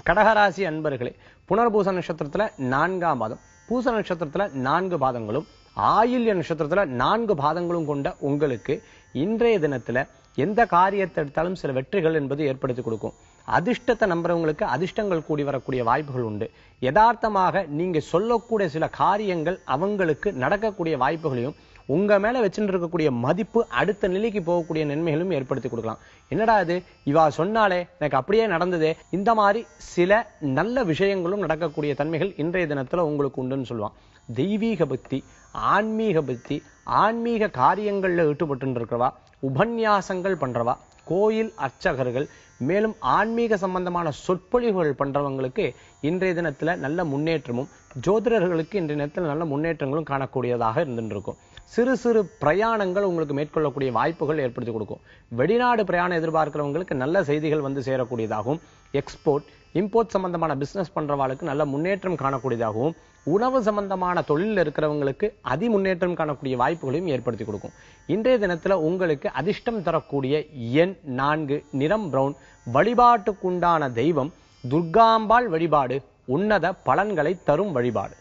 கடகராசி அன்பர்களே, புனர்பூச நட்சத்திரத்துல 4ஆம் பாதம், பூச நட்சத்திரத்துல 4 பாதங்களும், ஆயில்ய நட்சத்திரத்துல 4 பாதங்களும் கொண்ட உங்களுக்கு இன்றைய தினத்துல எந்த காரியத்தை எடுத்தாலும் சில வெற்றிகள் என்பது ஏற்படுத்தி கொடுக்கும். அதிர்ஷ்டத்தை நம்புறவங்களுக்கு அதிர்ஷ்டங்கள் கூடி வரக்கூடிய வாய்ப்புகள் உண்டு. யதார்த்தமாக நீங்க சொல்லக்கூடிய சில காரியங்கள் அவங்களுக்கு நடக்கக்கூடிய வாய்ப்புகளையும், உங்க மேல வச்சுட்டு இருக்கக்கூடிய மதிப்பு அடுத்த நிலைக்கு போகக்கூடிய நன்மைகளும் ஏற்படுத்தி கொடுக்கலாம். என்னடா இது, இவா சொன்னாலே எனக்கு அப்படியே நடந்ததே, இந்த மாதிரி சில நல்ல விஷயங்களும் நடக்கக்கூடிய தன்மைகள் இன்றைய தினத்துல உங்களுக்கு உண்டுன்னு சொல்லுவான். தெய்வீக பக்தி, ஆன்மீக பக்தி, ஆன்மீக காரியங்கள்ல ஈடுபட்டு இருக்கிறவா, உபன்யாசங்கள் பண்றவா, கோயில் அர்ச்சகர்கள், மேலும் ஆன்மீக சம்பந்தமான சொற்பொழிவுகள் பண்றவங்களுக்கு இன்றைய தினத்துல நல்ல முன்னேற்றமும், ஜோதிடர்களுக்கு இன்றைய நேரத்தில் நல்ல முன்னேற்றங்களும் காணக்கூடியதாக இருந்துட்டு இருக்கும். சிறு சிறு பிரயாணங்கள் உங்களுக்கு மேற்கொள்ளக்கூடிய வாய்ப்புகள் ஏற்படுத்தி கொடுக்கும். வெளிநாடு பிரயாணம் எதிர்பார்க்கிறவங்களுக்கு நல்ல செய்திகள் வந்து சேரக்கூடியதாகவும், எக்ஸ்போர்ட் இம்போர்ட் சம்பந்தமான பிசினஸ் பண்றவாளுக்கு நல்ல முன்னேற்றம் காணக்கூடியதாகவும், உணவு சம்பந்தமான தொழில் இருக்கிறவங்களுக்கு அதி முன்னேற்றம் காணக்கூடிய வாய்ப்புகளையும் ஏற்படுத்தி கொடுக்கும். இன்றைய தினத்துல உங்களுக்கு அதிர்ஷ்டம் தரக்கூடிய எண் 4, நிறம் பிரவுன். வழிபாட்டுக்குண்டான தெய்வம் துர்காம்பாள் வழிபாடு உன்னத பலன்களை தரும் வழிபாடு.